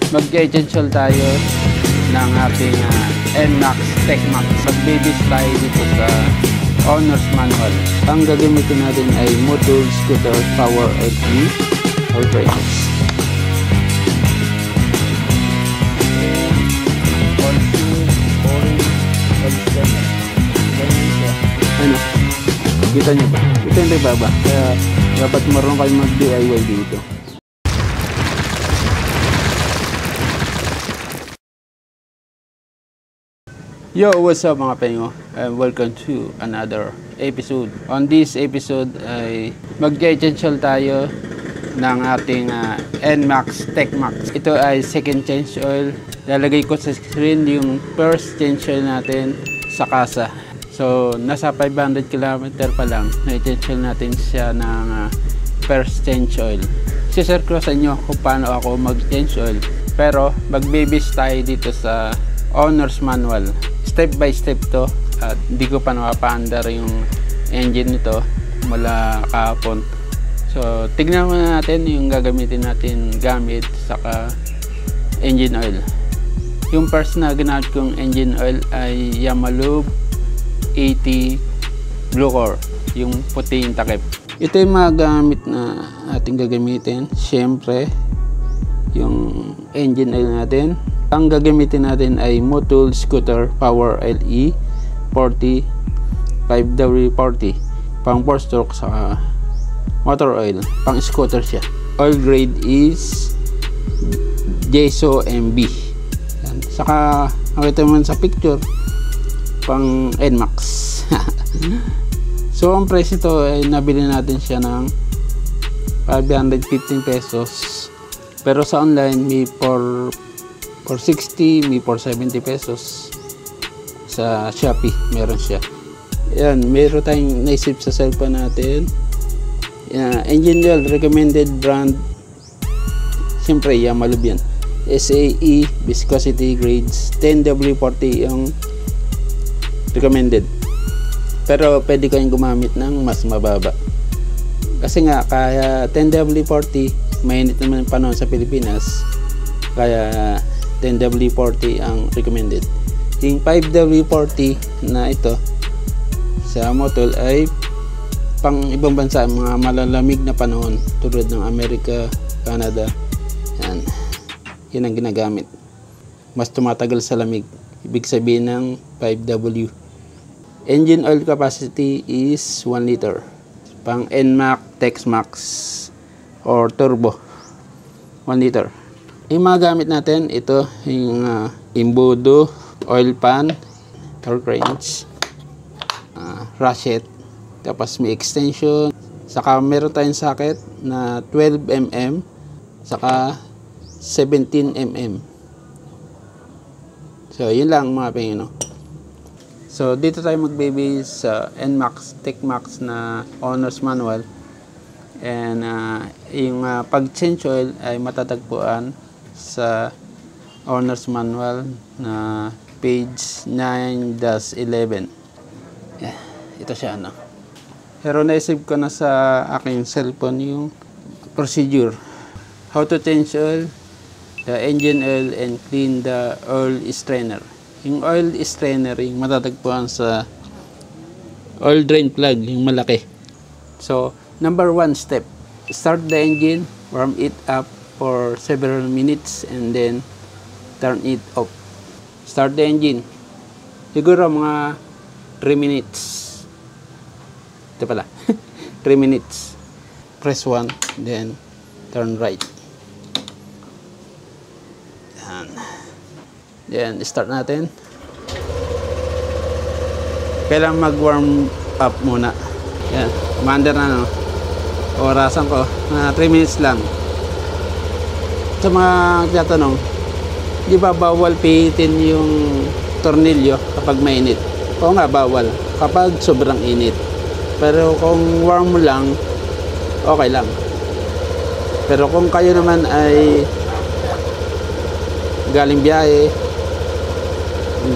mag-change oil tayo ng ating NMAX TechMax. Mag-babies tayo dito sa owner's manual. Ang gagamitin natin ay Motul Scooter Power LE or brakes. Ano? Kita nyo ba? Ito yung baba. Kaya dapat marunong kayo mag-DIY dito. Yo, what's up mga pengo? Welcome to another episode. On this episode ay mag-change oil tayo ng ating NMAX TechMax. Ito ay second change oil. Lalagay ko sa screen yung first change oil natin sa kasa. So, nasa 500 km pa lang, na-change oil natin siya ng first change oil. Share ko sa inyo kung paano ako mag-change oil. Pero, mag-babies tayo dito sa owner's manual. Step by step to. At hindi ko pa napapaandar yung engine nito mula kahapon. So, tignan muna natin yung gagamitin natin gamit saka engine oil. Yung first na ginamit kong engine oil ay Yamalube 80 Blue Core, yung puting takip. Ito yung mga gamit na ating gagamitin. Siyempre, yung engine oil natin. Ang gagamitin natin ay Motul Scooter Power LE 40 5W40 pang 4 stroke sa motor oil, pang scooter siya. Oil grade is Jeso MB. Yan. Saka nakita mo sa picture pang NMAX. So ang price nito ay nabili natin siya ng 515 pesos, pero sa online may for 60, may for 70 pesos. Sa Shopee meron siya. Yan, meron tayong naisip sa cellphone natin. Engine oil recommended brand, siyempre Yamalube yan. SAE viscosity grades 10W40 yung recommended, pero pwede kayong gumamit ng mas mababa kasi nga kaya 10W40 mainit naman yung panahon sa Pilipinas, kaya 10W40 ang recommended. Yung 5W40 na ito sa Motul ay pang ibang bansa, mga malalamig na panahon tulad ng Amerika, Canada. Yan ang ginagamit, mas tumatagal sa lamig, ibig sabihin ng 5W. Engine oil capacity is 1 liter pang NMAX TechMax or turbo, 1 liter. Yung mga gamit natin, ito yung imbudo, oil pan, torque wrench, ratchet, tapos may extension, saka meron tayong socket na 12mm saka 17mm. So yun lang mga pengino. So dito tayo mag-baby sa NMAX TechMax na owner's manual, and yung pag-change oil ay matatagpuan sa owner's manual na page 9-11. Ito siya, ano. Pero naisip ko na sa aking cellphone yung procedure. How to change oil, the engine oil, and clean the oil strainer. Yung oil strainer yung matatagpuan sa oil drain plug, yung malaki. So, number 1 step, start the engine, warm it up for several minutes, and then turn it off. Start the engine. Siguro mga 3 minutes. Ito pala. 3 minutes. Press 1, then turn right. Yan. Then start natin. Kailangan mag-warm up muna. Yan. Commander na, no? Orasan ko. 3 minutes lang. Sa mga tatanong, di ba bawal pihitin yung tornilyo kapag mainit? Oo nga, bawal kapag sobrang init. Pero kung warm lang, okay lang. Pero kung kayo naman ay galing biyahe,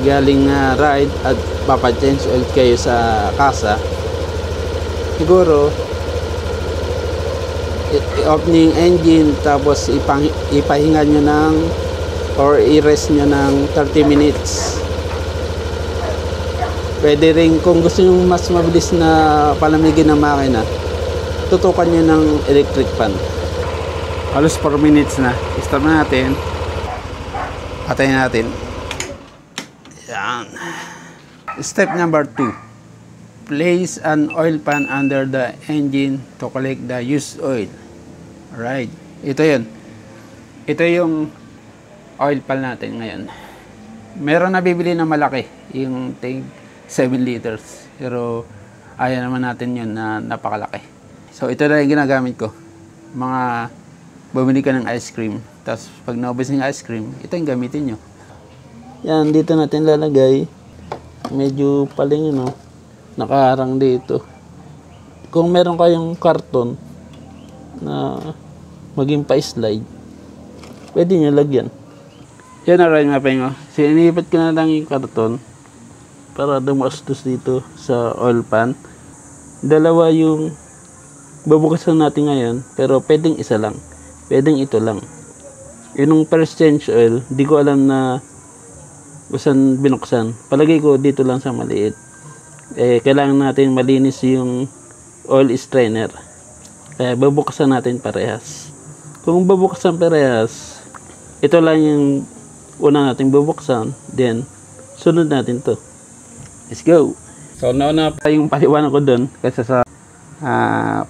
galing ride at papa-change oil kayo sa kasa, siguro i-off niyo yung engine, tapos ipahinga nyo ng or i-rest nyo ng 30 minutes. Pwede rin kung gusto nyo mas mabilis na palamigin ng makina, tutukan nyo ng electric fan. Halos 4 minutes na. Start na natin. Patayin natin. Yan. Step number 2. Place an oil pan under the engine to collect the used oil. Alright. Ito yun. Ito yung oil pan natin ngayon. Meron na bibili na malaki. Yung tank 7 liters. Pero ayaw naman natin yun na napakalaki. So ito na yung ginagamit ko. Mga bumili ka ng ice cream. Tapos pag naubos yung ice cream, ito yung gamitin nyo. Yan, dito natin lalagay. Medyo paling yun, no? Nakaharang dito. Kung meron kayong karton na maging pa-slide, pwede nyo lagyan. Yan na rin nga pa yun. Sinipat ko na lang yung karton para dumastos dito sa oil pan. Dalawa yung babukasan natin ngayon, pero pwedeng isa lang. Pwedeng ito lang. Yung first change oil, di ko alam na saan binuksan. Palagay ko dito lang sa maliit. Kailangan natin malinis yung oil strainer. Kaya babuksan natin parehas. Kung babuksan parehas, ito lang yung una natin bubuksan, then sunod natin to. Let's go! So nauna pa yung paliwanag ko dun kasi sa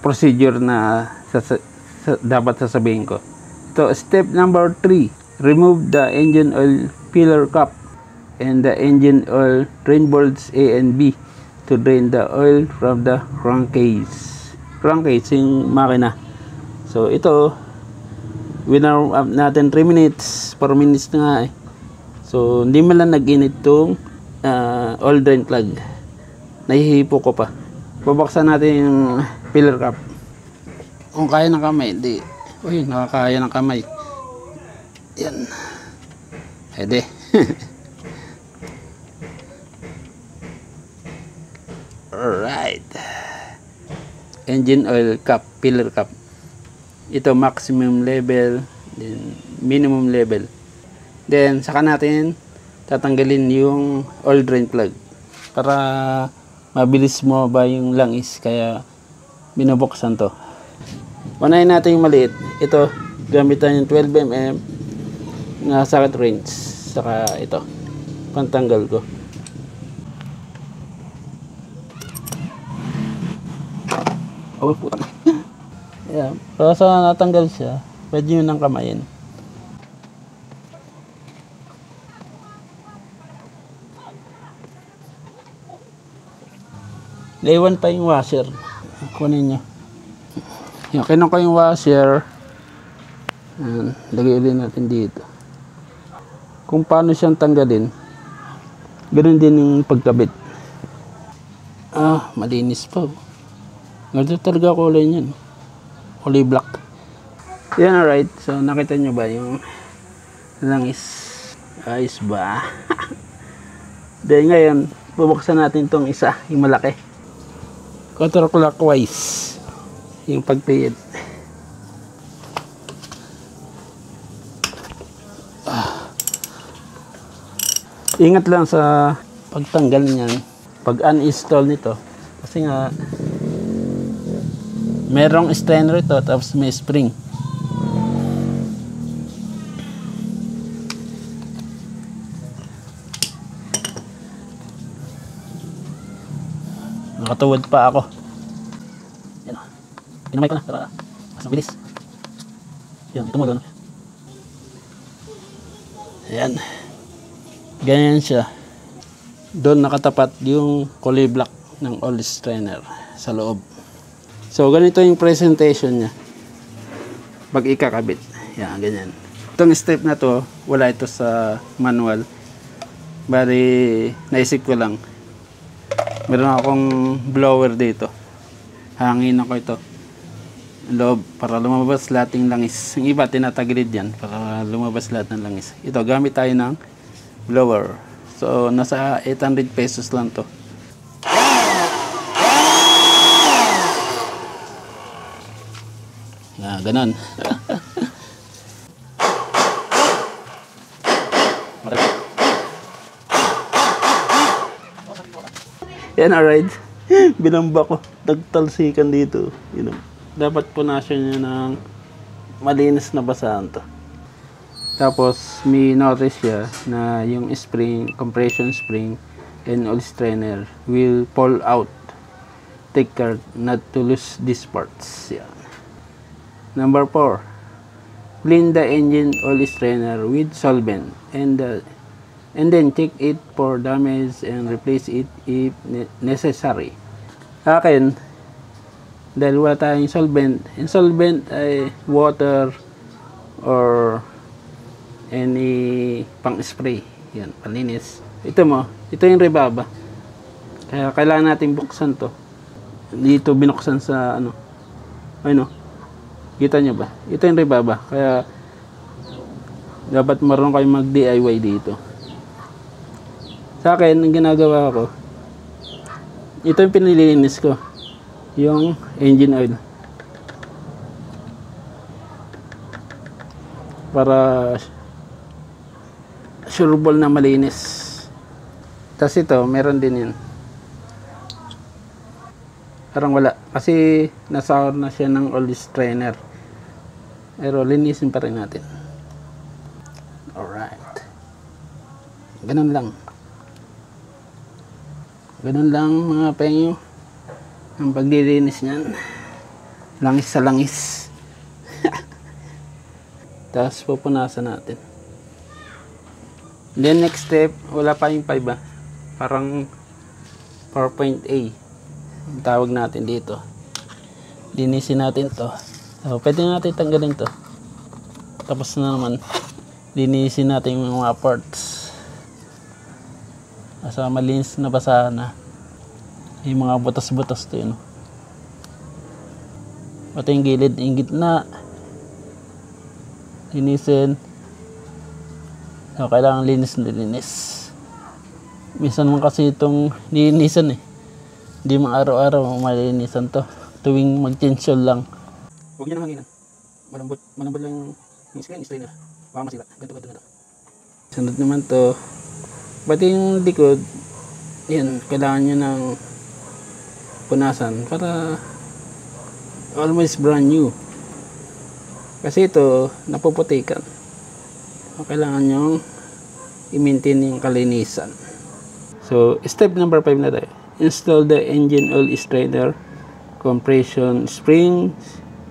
procedure na dapat sasabihin ko. So step number 3, remove the engine oil filler cap and the engine oil drain bolts A and B to drain the oil from the crankcase. Crankcase yung makina. So ito, winarm up natin 3 minutes, 4 minutes na nga eh. So hindi man lang nag-init itong oil drain plug. Nahihipo ko pa. Babaksan natin yung filler cap. Kung kaya ng kamay, di. Uy, nakakaya ng kamay. Yan. Pwede. Alright. Engine oil cap, filler cap. Ito maximum level, then minimum level. Then saka natin tatanggalin yung oil drain plug para mabilis mo ba yung langis, kaya binubuksan to. Unahin natin yung maliit. Ito, gamitan yung 12mm na socket wrench. Saka ito, pantanggal ko. Oh, puta. Yeah, para sa natanggal siya, pwede nyo nang kamayin. Laywan pa yung washer. Kunin nyo. Yung kinuha ko yung washer. Ayan, lagay ulit natin dito. Kung paano siyang tanggalin, ganoon din yung pagkabit. Malinis pa. Ganito talaga kulay niyan. Kulay black. Yan, alright. So nakita nyo ba yung langis? Ayos ba? Dahil ngayon, bubuksan natin tong isa, yung malaki. Counterclockwise yung pagpihit. Ingat lang sa pagtanggal niyan pag uninstall nito, kasi nga merong strainer ito tapos may spring. Nakatuwad pa ako. Yan o. Pinamay ko na para mas mabilis. Yan, ito mo doon. Ayan. Ganyan siya. Doon nakatapat yung kulay black ng oil strainer sa loob. So, ganito yung presentation niya pag ikakabit. Yan, ganyan. Itong step na to, wala ito sa manual. Bali, naisip ko lang. Meron akong blower dito. Hangin ako ito. Loob para lumabas lahat ng langis. Yung iba tinatagilid yan para lumabas lahat ng langis. Ito, gamit tayo ng blower. So, nasa 800 pesos lang to. Yan, alright. Binamba ko. Nagtalsikan dito. You know, dapat punasan niya ng malinis na basahan to. Tapos, may notice siya na yung spring, compression spring, and oil strainer will fall out. Take care not to lose these parts. Yan. Number 4. Clean the engine oil strainer with solvent and then check it for damage and replace it if necessary. Akin, dahil wala tayong solvent, yung solvent ay water or any pang spray. Yan, palinis. Ito yung rebaba. Kaya kailangan natin buksan to. Dito binuksan sa ano. Ayun, kita nyo ba? Ito yung rebaba. Kaya dapat marunong kayo mag DIY dito. Sa akin, ang ginagawa ko, ito yung pinililinis ko, yung engine oil, para sureball na malinis. Tapos ito, meron din yun, parang wala kasi nasour na siya ng oil strainer, pero linisin pa rin natin. Alright, ganun lang mga pengyo ang paglilinis niyan, langis sa langis. Tapos pupunasan natin. Then next step, wala pa yung 5 parang 4.A ang tawag natin dito. Linisin natin to. So, pwede natin tanggalin to. Tapos na naman, linisin natin yung mga parts. Asa malinis na basahan na. Yung mga butas-butas to yun. Pati yung gilid, yung gitna. Linisin. So, kailangan linis. Minsan mo kasi itong linisan eh. Hindi mo araw-araw malinisan to. Tuwing mag-change oil lang. Huwag niya nang hanginan. Malambot lang yung strainer. Baka masira. Ganito na to. Sunod naman to. Pati yung likod, yan, kailangan nyo ng punasan para almost brand new. Kasi ito, napuputikan. Kailangan nyo i-maintain yung kalinisan. So, step number 5 na tayo. Install the engine oil strainer, compression spring,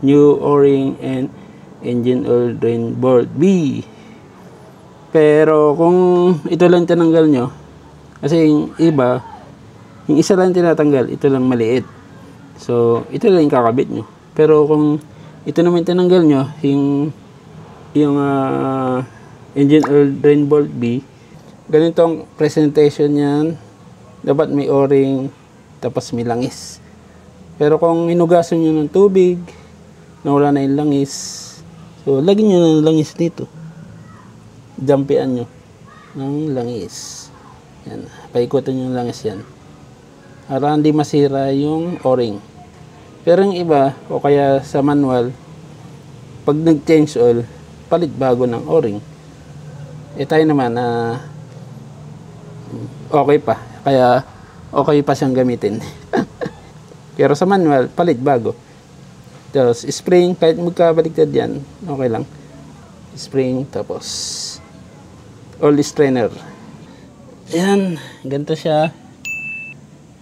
new o-ring, and engine oil drain board B. Pero kung ito lang tinanggal nyo, kasi yung iba, yung isa lang tinatanggal, ito lang maliit. So, ito lang yung kakabit nyo. Pero kung ito naman tinanggal nyo, yung engine oil drain board B, ganitong presentation yan. Dapat may o-ring, tapos may langis. Pero kung hinugasan nyo ng tubig, nawala na yung langis, so lagyan nyo ng langis dito. Dampian nyo ng langis. Yan, paikutin yung langis yan. Para hindi masira yung o-ring. Pero yung iba, o kaya sa manual, pag nag-change oil, palit bago ng o-ring. Eh tayo naman, okay pa. Kaya okay pa siyang gamitin. Pero sa manual, palit bago. Tapos spring, kahit magkabaliktad yan, okay lang. Spring, tapos oil strainer. Ayan, ganito siya.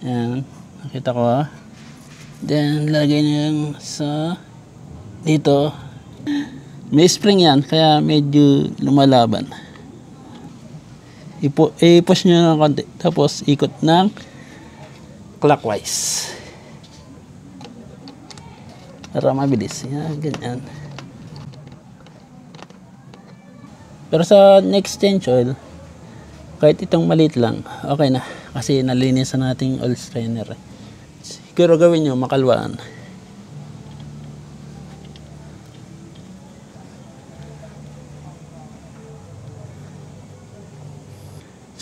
Ayan, nakita ko ha. Then, lagay niyo yung sa dito. May spring yan, kaya medyo lumalaban. I-push nyo ng konti. Tapos, ikot ng clockwise. Para mabilis. Yan, ganyan. Pero sa next change oil, kahit itong maliit lang, okay na. Kasi nalinisan natin oil strainer. Siguro gawin nyo, makalwaan.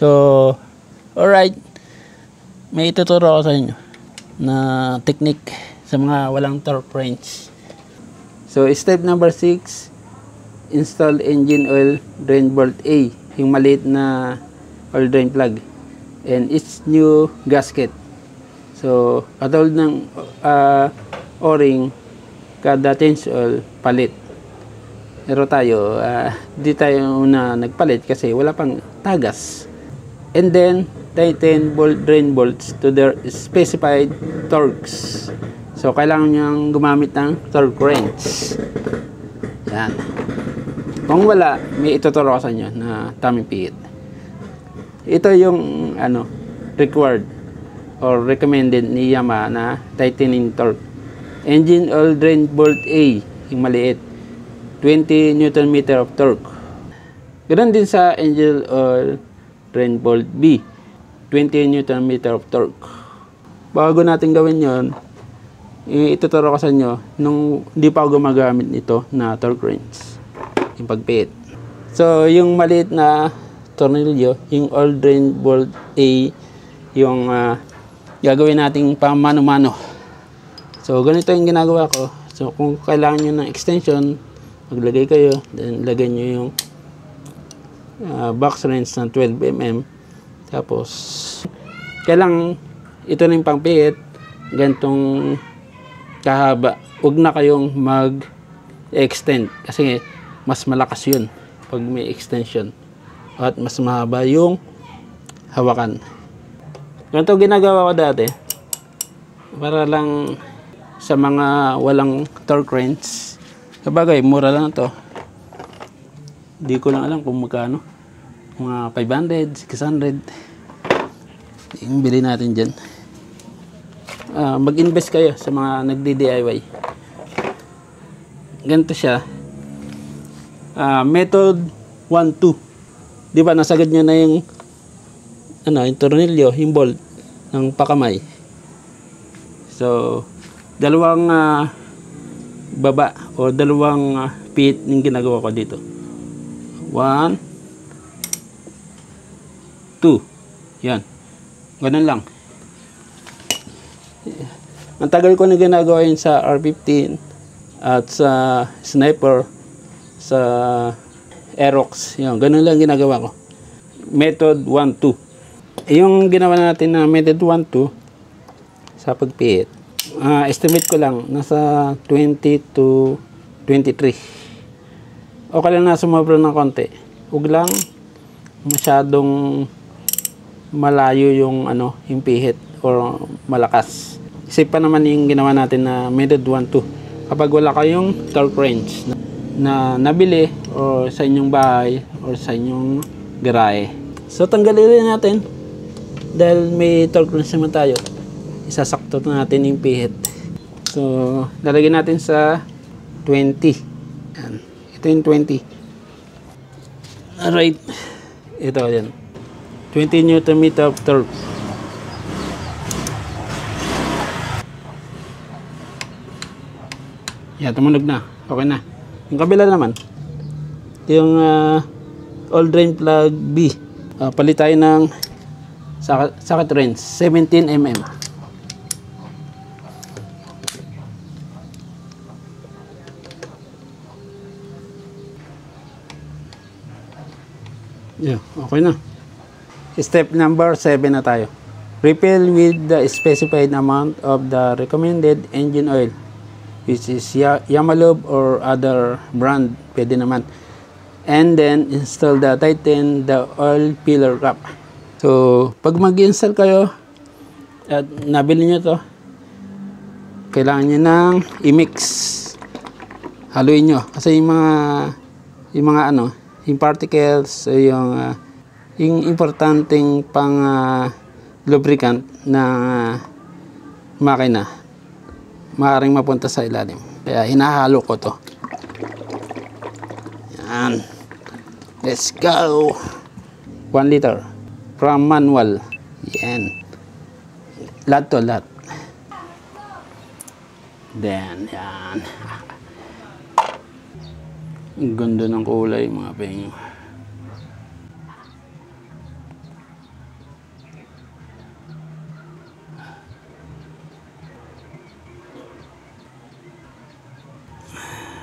So, alright. May ituturo ako sa inyo na technique sa mga walang torque wrench. So, step number 6, install engine oil drain bolt A. yung maliit na oil drain plug. And it's new gasket. So, katulad ng o-ring, kada change oil, palit. Pero tayo, di tayo na nagpalit kasi wala pang tagas. And then, tighten bolt drain bolts to their specified torques. So, kailangan niyang gumamit ng torque wrench. Yan. Kung wala, may ituturo ko sa inyo na taming pihit. Ito yung required or recommended ni Yamaha na tightening torque. Engine oil drain bolt A, yung maliit, 20 Nm of torque. Ganoon din sa engine oil drain bolt B, 20 Nm of torque. Bago natin gawin yon, ituturo ko sa inyo nung hindi pa ako gumagamit nito na torque wrench, yung pagpihit. So, yung maliit na tornilyo, yung oil drain bolt A, yung gagawin nating pamano-mano. So, ganito yung ginagawa ko. So, kung kailangan nyo ng extension, maglagay kayo, then lagay nyo yung box wrench ng 12 mm. Tapos, kailangan ito na yung pangpihit, ganitong kahaba. Huwag na kayong mag-extend kasi mas malakas yun pag may extension at mas mahaba yung hawakan. Ganito ginagawa ko dati para lang sa mga walang torque wrench. Sabagay, mura lang to. Hindi ko lang alam kung magkano. Mga 500, 600. Yung bili natin dyan. Mag-invest kayo sa mga nagdi-DIY. Ganito siya. Method 1, 2. Di ba nasagad nyo na yung yung tornilyo, yung bolt ng pakamay. So, dalawang baba o dalawang pihit yung ginagawa ko dito. 1, 2. Yan. Ganun lang. Ang tagal ko na ginagawa yun sa R15 at sa Sniper, sa Aerox. Yan. Ganun lang ginagawa ko. Method 1, 2. Yung ginawa natin na method 1, 2 sa pagpihit, estimate ko lang nasa 20 to 23. Okay lang na sumobra ng konti. Huwag lang masyadong malayo yung yung pihit or malakas. Isip pa naman yung ginawa natin na method 1, 2. Kapag wala kayong torque wrench na nabili o sa inyong bahay o sa inyong garahe. So tanggalin natin dahil may torque wrench naman tayo. Isasakto natin yung pihit. So lalagyan natin sa 20. Yan. Ito yung 20. Alright. Ito yan. 20 Nm of torque. Yan, tumunog na. Okay na. Yung kabila naman. Ito yung oil drain plug B. Palit tayo ng socket wrench. 17 mm. Yeah, okay na. Step number 7 na tayo. Refill with the specified amount of the recommended engine oil, which is Yamalube or other brand, pwede naman. And then install tighten the oil filler cap. So pag mag-install kayo at nabili nyo to, kailangan nyo nang i-mix. Haluin nyo kasi yung mga yung particles, yung importanteng pang lubricant ng makina maaaring mapunta sa ilalim. Kaya hinahalo ko to. Yan. Let's go. 1 liter from manual. Yan. Lahat to, lahat. Then, yan. Ang ganda ng kulay, mga penyo.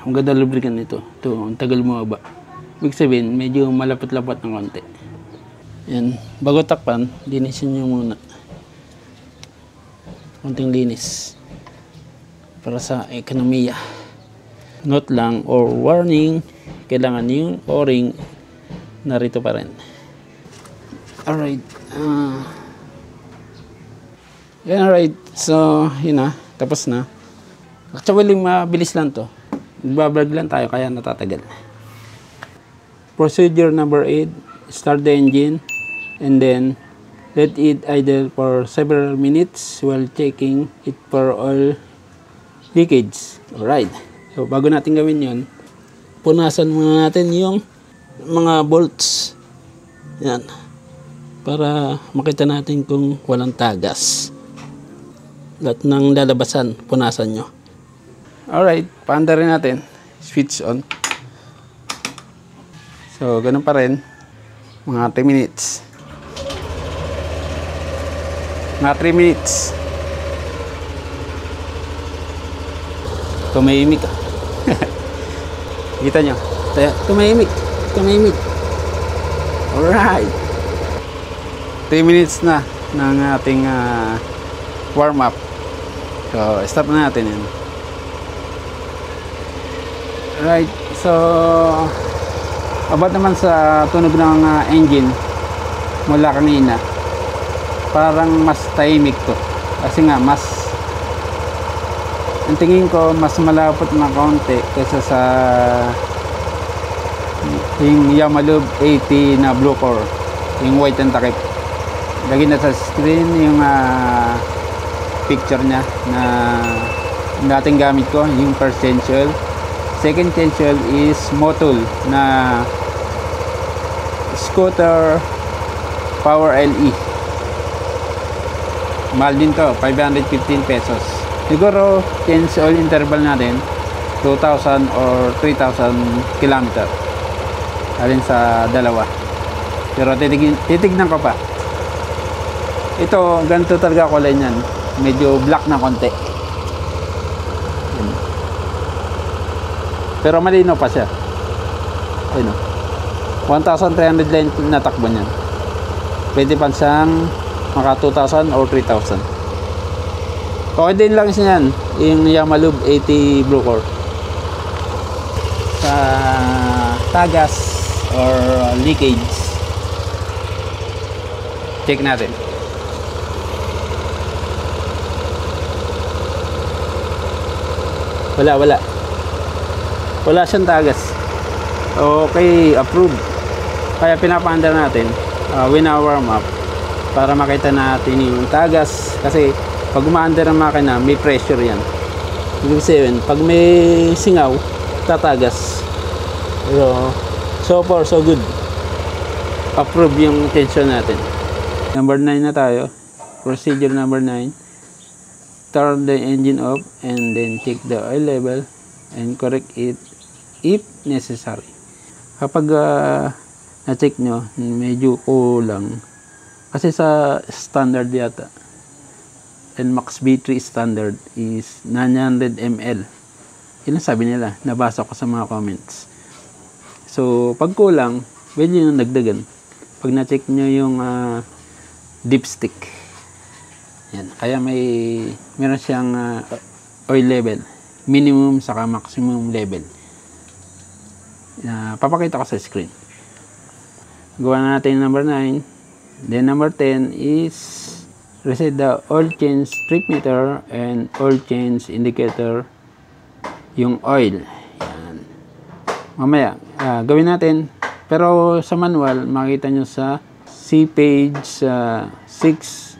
Ang ganda lubricant nito. Ito, ang tagal mo ba? Ibig sabihin, medyo malapot-lapot ng konti. Yan. Bago takpan, linisin nyo muna. Konting linis. Para sa ekonomiya. Note lang or warning, kailangan yung o-ring narito pa rin. Alright. Alright. So, yun na. Tapos na. Actually, mabilis lang to. Nagbablog lang tayo kaya natatagal. Procedure number 8. Start the engine and then let it idle for several minutes while checking it for oil leakage. Alright. So, bago natin gawin yun, punasan muna natin yung mga bolts. Yan. Para makita natin kung walang tagas. Lahat ng lalabasan, punasan nyo. Alright. Paanda rin natin. Switch on. So, ganun pa rin. Mga 3 minutes. Mga 3 minutes. Tumahimik ah. Kita nyo? Tumahimik. Tumahimik. Alright. 3 minutes na ng ating warm up. So, start na natin yan. Alright. So, about naman sa tunog ng engine mula kanina, parang mas tahimik to. Kasi nga, ang tingin ko, mas malapot na kaunti kaysa sa yung Yamalub 80 na blue core, yung white and takip. Lagi na sa screen yung picture niya na dating gamit ko, yung first change oil. Second change oil is Motul na scooter power LE. Mahal din to, 515 pesos. Siguro change oil interval natin 2,000 or 3,000 kilometer alin sa dalawa. Pero titignan ko pa. Ito, ganito talaga kulay niyan, medyo black na konti. Pero malino pa siya. Ayun, 1,300 line na takbo niyan. Pwede pa siyang maka 2,000 or 3,000. Okay din lang siya yan, yung Yamalub 80 blue core. Sa tagas or leakage, check natin. Wala siyang tagas. Okay, approved. Kaya pinapaandar natin wina-warm up para makita natin yung tagas. Kasi pag umaandar ang makina, may pressure yan. Ibig sabihin, pag may singaw, tatagas. Pero so far so good. Approve yung tension natin. Number 9 na tayo. Procedure number 9. Turn the engine off and then check the oil level and correct it if necessary. Kapag na-check nyo, medyo kulang. Kasi sa standard yata, NMAX B3 standard is 900 ml. Yun sabi nila, nabasa ko sa mga comments. So, pag kulang, pwede nyo nagdagan. Pag na-check nyo yung dipstick. Yan. Kaya meron siyang oil level. Minimum saka maximum level. Papakita ko sa screen. Gawa na natin number 9. Then number 10 is reset the oil change trip meter and oil change indicator, yung oil. Yan. Mamaya, gawin natin. Pero sa manual, makita nyo sa page 6-18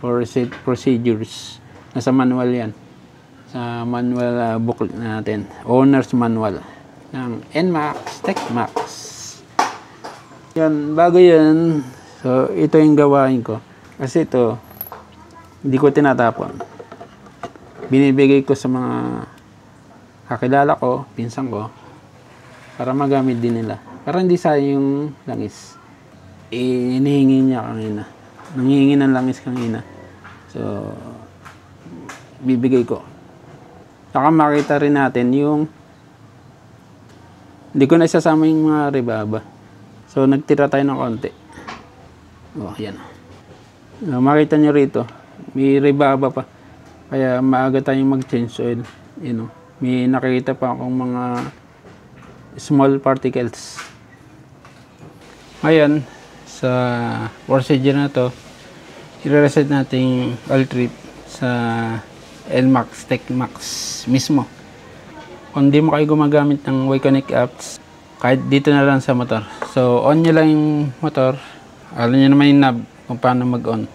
for reset procedures. Nasa manual yan. Sa manual booklet natin. Owner's manual ng NMAX TechMax. Yan, bago yan. So, ito yung gawain ko. Kasi ito, hindi ko tinatapon. Binibigay ko sa mga kakilala ko, pinsan ko, para magamit din nila. Para hindi sayang yung langis. Hinihingi niya kanina. Nanghihingi ng langis kanina. So, bibigay ko. Saka makita rin natin yung Hindi ko na isasama yung mga rebaba. So, nagtira tayo ng konti. Oh, yan. Makita nyo rito, may rebaba pa. Kaya maaga tayong mag-change oil. You know, may nakikita pa akong mga small particles. Ngayon, sa procedure na to, i-reset natin oil trip sa NMAX, TechMax mismo. Kung di mo kayo gumagamit ng Waconic apps, kahit dito na lang sa motor. So, on nyo lang yung motor. Alam nyo naman yung knob kung paano mag-on.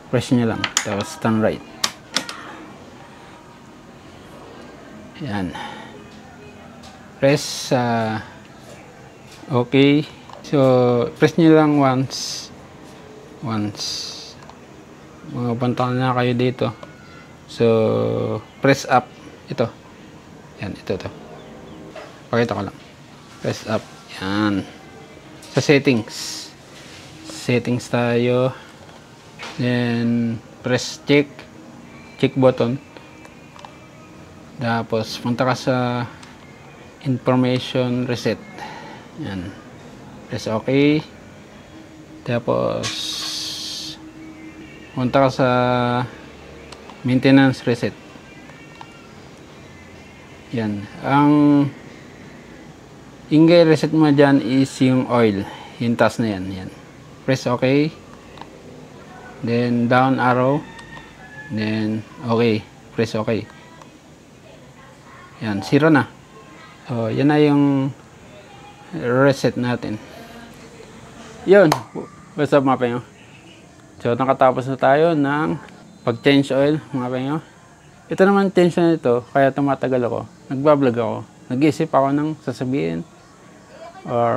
Press nyo lang. Tapos, turn right. Yan. Press, okay. So, press nyo lang once. Mapunta na kayo dito. So, press up. Ito. Yan, ito. Pakita ko lang. Press up. Yan. Sa settings. Settings tayo. Then, press check. Check button. Tapos, punta ka sa information reset. Yan. Press OK. Tapos, punta ka sa maintenance reset. Yan. Ang reset mo dyan is yung oil. Yung task na yan. Yan. Press OK. Then, down arrow. Then, OK. Press OK. Yan. Zero na. So, yan na yung reset natin. Yun. What's up mga penyo? So, nakatapos na tayo ng pag-change oil mga penyo. Ito naman tension nito, kaya tumatagal ako. Nagbablog ako. Nag-iisip ako ng sasabihin or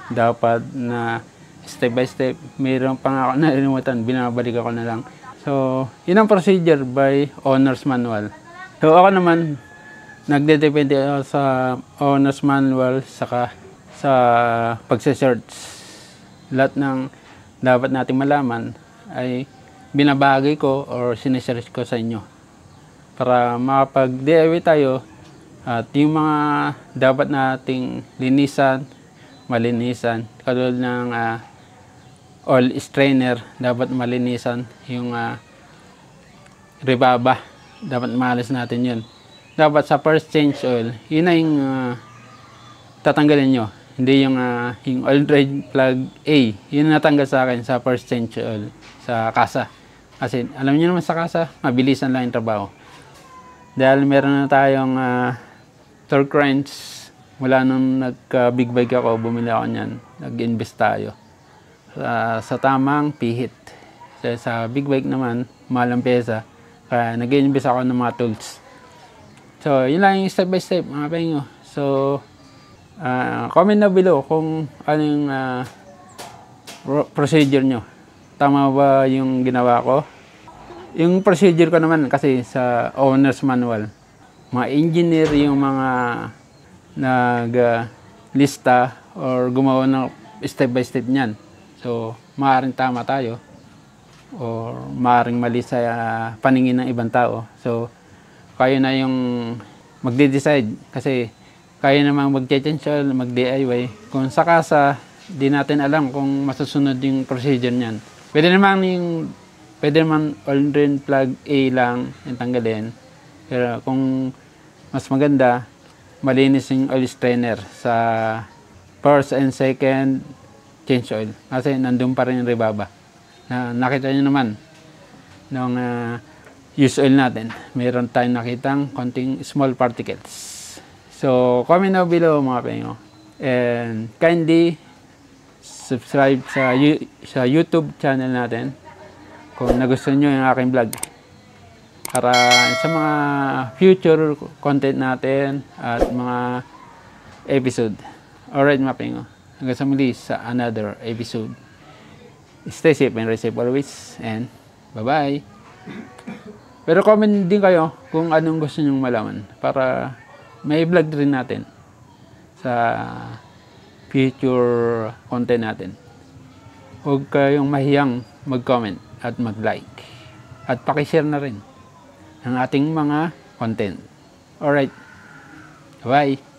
dapat na step by step. Mayroon pa nga ako nalilimutan, binabalik ako na lang. So, yun ang procedure by owner's manual. So, ako naman, nagdedepende ako sa owner's manual saka sa pagse-search. Lahat ng dapat natin malaman ay binabagay ko or sinesearch ko sa inyo para makapag-DIY tayo at yung mga dapat nating linisan, malinisan, katulad ng oil strainer, dapat malinisan yung rebaba, dapat maalis natin yun. Dapat sa first change oil, yun na yung tatanggalin nyo, hindi yung oil drain plug A, yun natanggal sa akin sa first change oil sa kasa. Kasi alam niyo naman sa kasa, mabilisan lang yung trabaho. Dahil meron na tayong torque wrench, mula nung nagka-big bike ako, bumili ako niyan, nag-invest tayo sa tamang pihit. Sa big bike naman, mahal ang pyesa, kaya nag-invest ako ng mga tools. So, yun lang yung step by step, mga penyo. So, comment na below kung ano yung procedure nyo. Tama ba yung ginawa ko? Yung procedure ko naman kasi sa owner's manual, mga engineer yung mga nag-lista or gumawa ng step by step niyan. So, maaaring tama tayo or maaaring mali sa paningin ng ibang tao. So, kayo na yung magde-decide kasi kayo namang mag-change oil, mag-DIY. Kung sa kasa, di natin alam kung masusunod yung procedure niyan. Pwede naman oil drain plug A lang yung tanggalin. Pero kung mas maganda, malinis yung oil strainer sa first and second change oil. Kasi nandun pa rin yung rebaba. Nakita nyo naman nung use oil natin. Mayroon tayong nakitang konting small particles. So, comment down below mga pengo. And kindly subscribe sa YouTube channel natin kung nagustuhan nyo yung aking vlog. Para sa mga future content natin at mga episode. Alright mga pengo. Hanggang sa muli sa another episode. Stay safe and rest safe always. And bye-bye. Pero comment din kayo kung anong gusto nyong malaman. Para may vlog rin natin sa future content natin. Huwag kayong mahiyang mag-comment at mag-like. At pakishare na rin ang ating mga content. Alright. Bye.